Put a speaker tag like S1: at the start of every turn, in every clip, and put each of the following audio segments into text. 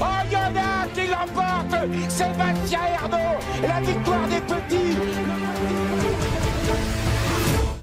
S1: Oh, il y en a un qui l'emporte, Sébastien Ernaud, la victoire des petits.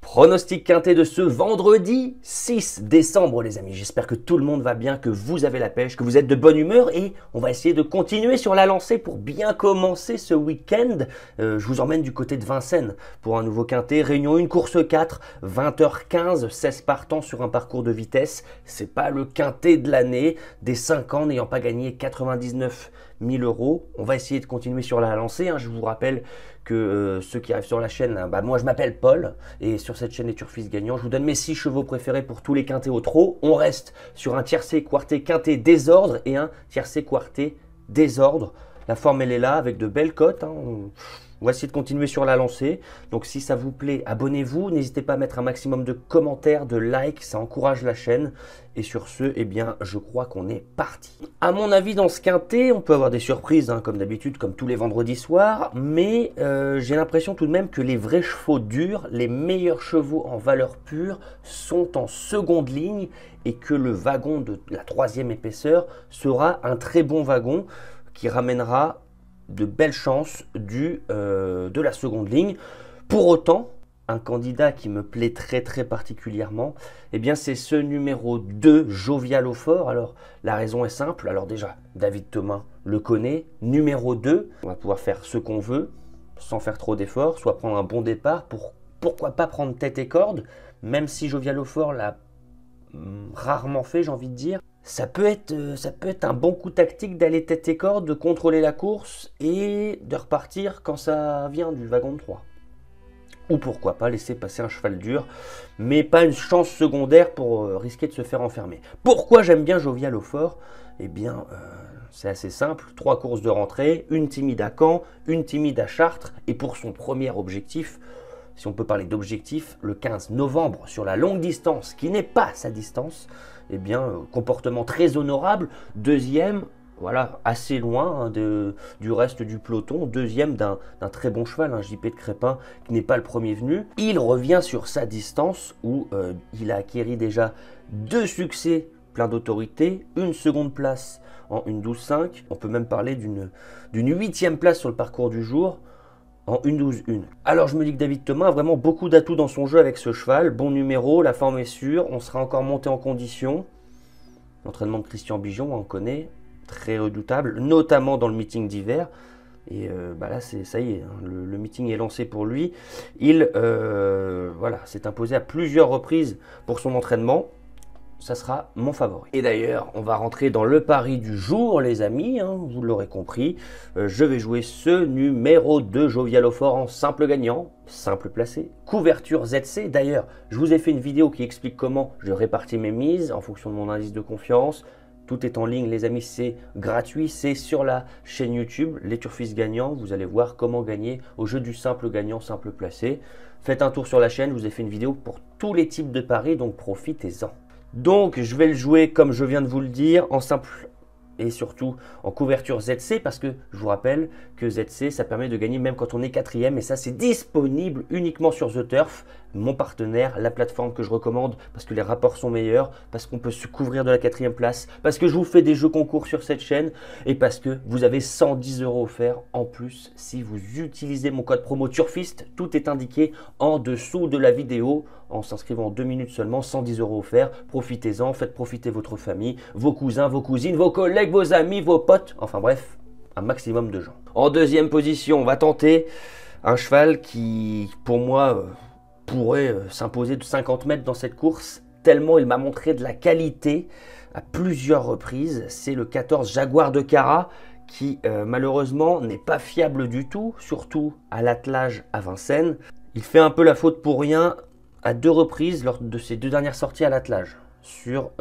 S2: Pronostic quintet de ce vendredi 6 décembre les amis, j'espère que tout le monde va bien, que vous avez la pêche, que vous êtes de bonne humeur et on va essayer de continuer sur la lancée pour bien commencer ce week-end. Je vous emmène du côté de Vincennes pour un nouveau quintet, Réunion 1, course 4, 20h15, 16 partants sur un parcours de vitesse. C'est pas le quintet de l'année, des 5 ans n'ayant pas gagné 99 000 €. On va essayer de continuer sur la lancée, hein. Je vous rappelle que ceux qui arrivent sur la chaîne, moi je m'appelle Paul et sur cette chaîne les Turfistes gagnants, je vous donne mes 6 chevaux préférés pour tous les quintets au trot. On reste sur un tiercé quarté quintet désordre et un tiercé quarté désordre. La forme elle est là avec de belles cotes, hein. On va essayer de continuer sur la lancée. Donc si ça vous plaît, abonnez-vous. N'hésitez pas à mettre un maximum de commentaires, de likes. Ça encourage la chaîne. Et sur ce, eh bien, je crois qu'on est parti. À mon avis, dans ce quintet, on peut avoir des surprises, hein, comme d'habitude, comme tous les vendredis soirs. Mais j'ai l'impression tout de même que les vrais chevaux durs, les meilleurs chevaux en valeur pure, sont en seconde ligne. Et que le wagon de la 3e épaisseur sera un très bon wagon qui ramènera de belles chances de la seconde ligne. Pour autant, un candidat qui me plaît très particulièrement, eh bien c'est ce numéro 2, Jovial au fort. Alors la raison est simple, alors déjà David Thomas le connaît, numéro 2, on va pouvoir faire ce qu'on veut sans faire trop d'efforts, soit prendre un bon départ, pourquoi pas prendre tête et corde, même si Jovial au fort l'a rarement fait, j'ai envie de dire. Ça peut être un bon coup tactique d'aller tête et corde, de contrôler la course et de repartir quand ça vient du wagon de 3. Ou pourquoi pas laisser passer un cheval dur, mais pas une chance secondaire pour risquer de se faire enfermer. Pourquoi j'aime bien Jovial au fort? Eh bien, c'est assez simple. 3 courses de rentrée, une timide à Caen, une timide à Chartres. Et pour son premier objectif, si on peut parler d'objectif, le 15 novembre sur la longue distance, qui n'est pas sa distance, eh bien, comportement très honorable, deuxième, voilà, assez loin, hein, du reste du peloton, deuxième d'un très bon cheval, un JP de Crépin, qui n'est pas le premier venu. Il revient sur sa distance où il a acquis déjà 2 succès plein d'autorité, une seconde place en 1:12,5, on peut même parler d'une 8e place sur le parcours du jour, en 1:12,1. Alors je me dis que David Thomas a vraiment beaucoup d'atouts dans son jeu avec ce cheval. Bon numéro, la forme est sûre, on sera encore monté en condition. L'entraînement de Christian Bijon, on connaît, très redoutable, notamment dans le meeting d'hiver. Et là, ça y est, hein, le meeting est lancé pour lui. Il s'est imposé à plusieurs reprises pour son entraînement. Ça sera mon favori. Et d'ailleurs, on va rentrer dans le pari du jour, les amis, hein, vous l'aurez compris. Je vais jouer ce numéro 2, Jovial au fort, en simple gagnant, simple placé, couverture ZC. D'ailleurs, je vous ai fait une vidéo qui explique comment je répartis mes mises en fonction de mon indice de confiance. Tout est en ligne, les amis, c'est gratuit, c'est sur la chaîne YouTube, les Turfistes gagnants. Vous allez voir comment gagner au jeu du simple gagnant, simple placé. Faites un tour sur la chaîne, je vous ai fait une vidéo pour tous les types de paris, donc profitez-en. Donc je vais le jouer comme je viens de vous le dire, en simple et surtout en couverture ZC, parce que je vous rappelle que ZC ça permet de gagner même quand on est 4e, et ça c'est disponible uniquement sur The Turf, mon partenaire, la plateforme que je recommande parce que les rapports sont meilleurs, parce qu'on peut se couvrir de la 4e place, parce que je vous fais des jeux concours sur cette chaîne et parce que vous avez 110 € offerts en plus si vous utilisez mon code promo Turfiste. Tout est indiqué en dessous de la vidéo. En s'inscrivant en 2 minutes seulement, 110 € offerts. Profitez-en, faites profiter votre famille, vos cousins, vos cousines, vos collègues, vos amis, vos potes, enfin bref, un maximum de gens. En 2e position, on va tenter un cheval qui, pour moi, pourrait s'imposer de 50 mètres dans cette course, tellement il m'a montré de la qualité à plusieurs reprises. C'est le 14 Jaguar de Cara, qui malheureusement n'est pas fiable du tout, surtout à l'attelage à Vincennes. Il fait un peu la faute pour rien à 2 reprises lors de ses 2 dernières sorties à l'attelage sur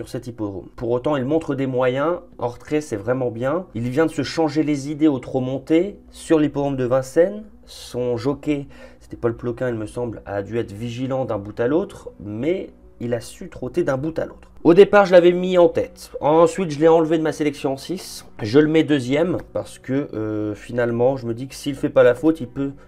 S2: cet hippodrome. Pour autant, il montre des moyens. En retrait, c'est vraiment bien. Il vient de se changer les idées au trot monté sur l'hippodrome de Vincennes. Son jockey, c'était Paul Ploquin, il me semble, a dû être vigilant d'un bout à l'autre, mais il a su trotter d'un bout à l'autre. Au départ, je l'avais mis en tête. Ensuite, je l'ai enlevé de ma sélection en 6. Je le mets 2e parce que finalement, je me dis que s'il ne fait pas la faute,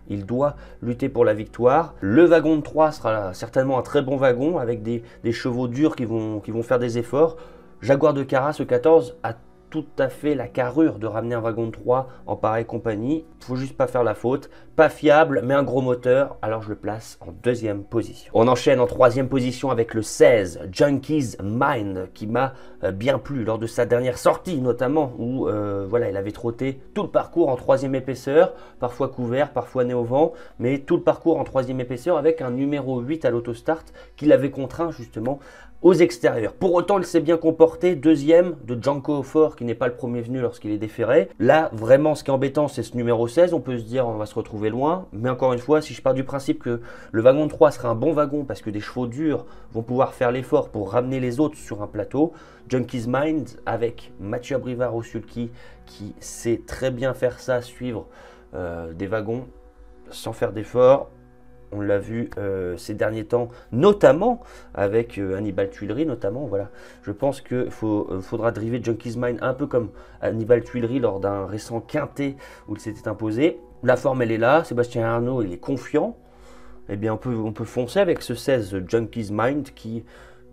S2: il doit lutter pour la victoire. Le wagon de 3 sera certainement un très bon wagon avec des chevaux durs qui vont faire des efforts. Jaguar de Cara, ce 14, a tout à fait la carrure de ramener un wagon de 3 en pareille compagnie. Faut juste pas faire la faute. Pas fiable, mais un gros moteur, alors je le place en deuxième position. On enchaîne en troisième position avec le 16, Junkies Mind, qui m'a bien plu lors de sa dernière sortie, notamment, où voilà, il avait trotté tout le parcours en troisième épaisseur, parfois couvert, parfois né au vent, mais tout le parcours en troisième épaisseur avec un numéro 8 à l'autostart qui l'avait contraint justement aux extérieurs. Pour autant, il s'est bien comporté. Deuxième de Janko Hofer, qui n'est pas le premier venu lorsqu'il est déféré. Là, vraiment, ce qui est embêtant, c'est ce numéro 16. On peut se dire, on va se retrouver loin. Mais encore une fois, si je pars du principe que le wagon 3 sera un bon wagon parce que des chevaux durs vont pouvoir faire l'effort pour ramener les autres sur un plateau, Junkies Mind, avec Mathieu Abrivard au sulky, qui sait très bien faire ça, suivre des wagons sans faire d'effort. On l'a vu ces derniers temps, notamment avec Hannibal Tuileries, notamment. Voilà. Je pense qu'il faudra driver Junkies Mind un peu comme Hannibal Tuileries lors d'un récent quintet où il s'était imposé. La forme, elle est là. Sébastien Arnaud, il est confiant. Eh bien, on peut foncer avec ce 16 Junkies Mind qui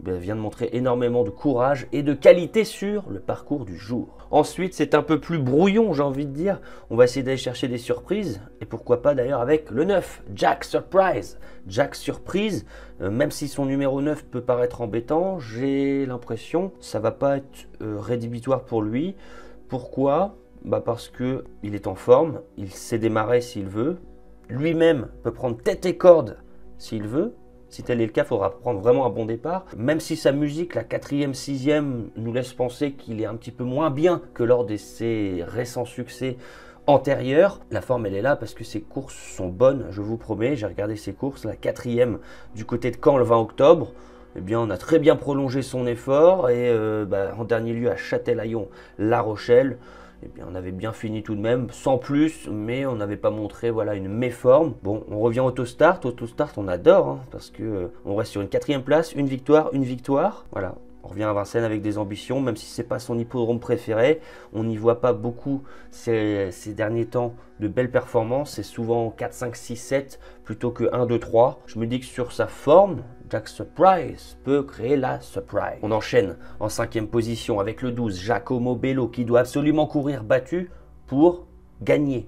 S2: vient de montrer énormément de courage et de qualité sur le parcours du jour. Ensuite, c'est un peu plus brouillon, j'ai envie de dire. On va essayer d'aller chercher des surprises. Et pourquoi pas d'ailleurs avec le 9, Jack Surprise. Jack Surprise, même si son numéro 9 peut paraître embêtant, j'ai l'impression que ça va pas être rédhibitoire pour lui. Pourquoi? Parce qu'il est en forme, il sait démarrer s'il veut. Lui-même peut prendre tête et corde s'il veut. Si tel est le cas, il faudra prendre vraiment un bon départ. Même si sa musique, la 4e, 6e, nous laisse penser qu'il est un petit peu moins bien que lors de ses récents succès antérieurs. La forme, elle est là parce que ses courses sont bonnes, je vous promets. J'ai regardé ses courses. La 4e du côté de Caen le 20 octobre. Eh bien, on a très bien prolongé son effort. Et en dernier lieu, à Châtelaillon, La Rochelle. Eh bien, on avait bien fini tout de même, sans plus, mais on n'avait pas montré voilà, une méforme. Bon, on revient au Autostart. Autostart, on adore, hein, parce que on reste sur une 4e place, une victoire, une victoire. Voilà, on revient à Vincennes avec des ambitions, même si ce n'est pas son hippodrome préféré. On n'y voit pas beaucoup ces derniers temps de belles performances. C'est souvent 4, 5, 6, 7 plutôt que 1, 2, 3. Je me dis que sur sa forme, Jack Surprise peut créer la surprise. On enchaîne en 5e position avec le 12, Giacomo Bello, qui doit absolument courir battu pour gagner.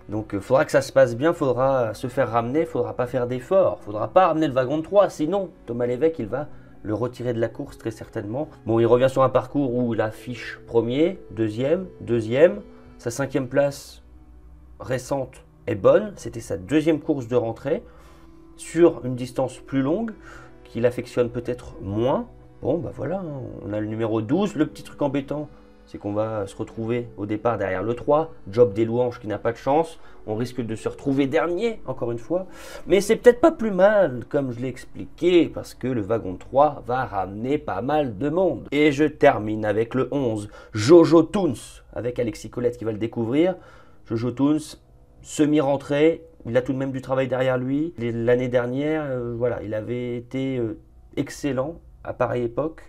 S2: Donc il faudra que ça se passe bien, il faudra se faire ramener, il ne faudra pas faire d'efforts, il ne faudra pas ramener le wagon de 3, sinon Thomas Lévesque, il va le retirer de la course très certainement. Bon, il revient sur un parcours où il affiche premier, deuxième, sa 5e place récente est bonne, c'était sa 2e course de rentrée, sur une distance plus longue, qu'il affectionne peut-être moins. Bon, voilà, hein, on a le numéro 12. Le petit truc embêtant, c'est qu'on va se retrouver au départ derrière le 3. Job des louanges qui n'a pas de chance. On risque de se retrouver dernier, encore une fois. Mais c'est peut-être pas plus mal, comme je l'ai expliqué, parce que le wagon 3 va ramener pas mal de monde. Et je termine avec le 11, Jojo Toons, avec Alexis Colette qui va le découvrir. Jojo Toons, semi-rentrée. Il a tout de même du travail derrière lui. L'année dernière, voilà, il avait été excellent à pareille époque,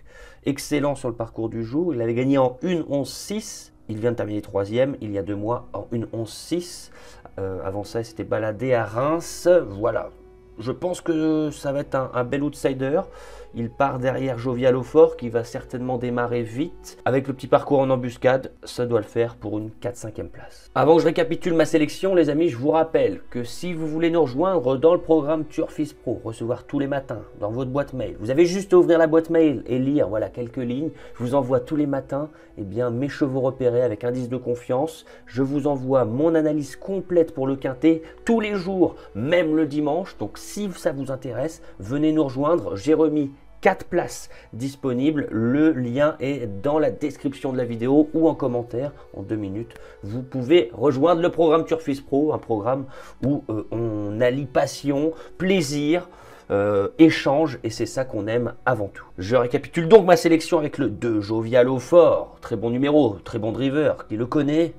S2: excellent sur le parcours du jour. Il avait gagné en 1:11:6. Il vient de terminer 3e il y a 2 mois en 1:11:6. Avant ça, il s'était baladé à Reims. Voilà. Je pense que ça va être un bel outsider. Il part derrière Jovial au Fort qui va certainement démarrer vite. Avec le petit parcours en embuscade, ça doit le faire pour une 4-5e place. Avant que je récapitule ma sélection, les amis, je vous rappelle que si vous voulez nous rejoindre dans le programme Turfis Pro, recevoir tous les matins dans votre boîte mail, vous avez juste à ouvrir la boîte mail et lire voilà, quelques lignes. Je vous envoie tous les matins mes chevaux repérés avec indice de confiance. Je vous envoie mon analyse complète pour le quintet tous les jours, même le dimanche. Donc si ça vous intéresse, venez nous rejoindre. J'ai remis 4 places disponibles. Le lien est dans la description de la vidéo ou en commentaire en 2 minutes. Vous pouvez rejoindre le programme Turfis Pro, un programme où on allie passion, plaisir, échange, et c'est ça qu'on aime avant tout. Je récapitule donc ma sélection avec le 2, Jovial au Fort. Très bon numéro, très bon driver. Qui le connaît?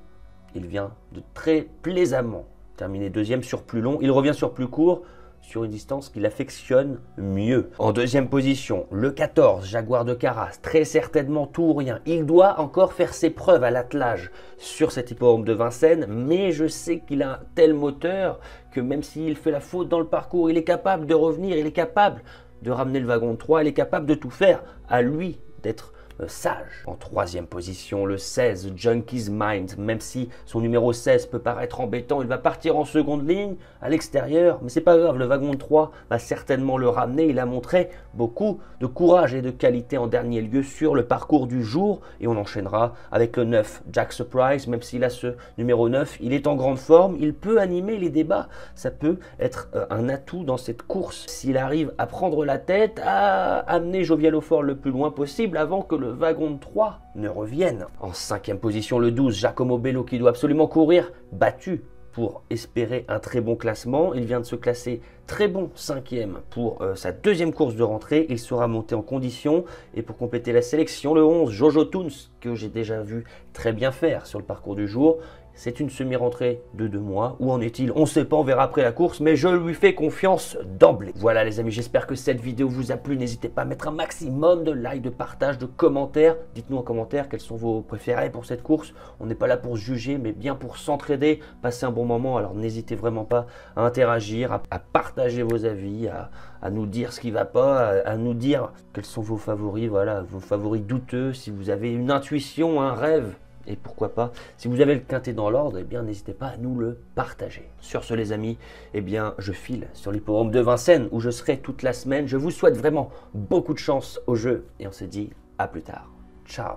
S2: Il vient de très plaisamment terminer 2e sur plus long. Il revient sur plus court, sur une distance qu'il affectionne mieux. En 2e position, le 14, Jaguar de Carras, très certainement tout ou rien. Il doit encore faire ses preuves à l'attelage sur cet hippodrome de Vincennes, mais je sais qu'il a un tel moteur que même s'il fait la faute dans le parcours, il est capable de revenir, il est capable de ramener le wagon de 3, il est capable de tout faire. À lui d'être sage. En troisième position, le 16, Junkies Mind. Même si son numéro 16 peut paraître embêtant, il va partir en seconde ligne à l'extérieur. Mais c'est pas grave, le wagon de 3 va certainement le ramener. Il a montré beaucoup de courage et de qualité en dernier lieu sur le parcours du jour. Et on enchaînera avec le 9, Jack Surprise. Même s'il a ce numéro 9, il est en grande forme. Il peut animer les débats. Ça peut être un atout dans cette course. S'il arrive à prendre la tête, à amener Jovial Aufort le plus loin possible avant que le wagon de 3 ne revienne. En cinquième position, le 12, Giacomo Bello, qui doit absolument courir battu pour espérer un très bon classement. Il vient de se classer très bon 5e pour sa deuxième course de rentrée. Il sera monté en condition. Et pour compléter la sélection, le 11, Jojo Toons, que j'ai déjà vu très bien faire sur le parcours du jour. C'est une semi-rentrée de 2 mois. Où en est-il? On ne sait pas, on verra après la course, mais je lui fais confiance d'emblée. Voilà les amis, j'espère que cette vidéo vous a plu. N'hésitez pas à mettre un maximum de likes, de partages, de commentaires. Dites-nous en commentaire quels sont vos préférés pour cette course. On n'est pas là pour se juger, mais bien pour s'entraider, passer un bon moment. Alors n'hésitez vraiment pas à interagir, à partager vos avis, à nous dire ce qui ne va pas, à nous dire quels sont vos favoris, voilà, vos favoris douteux. Si vous avez une intuition, un rêve, et pourquoi pas, si vous avez le quintet dans l'ordre, eh bien n'hésitez pas à nous le partager. Sur ce les amis, eh bien je file sur l'hippodrome de Vincennes où je serai toute la semaine. Je vous souhaite vraiment beaucoup de chance au jeu et on se dit à plus tard. Ciao.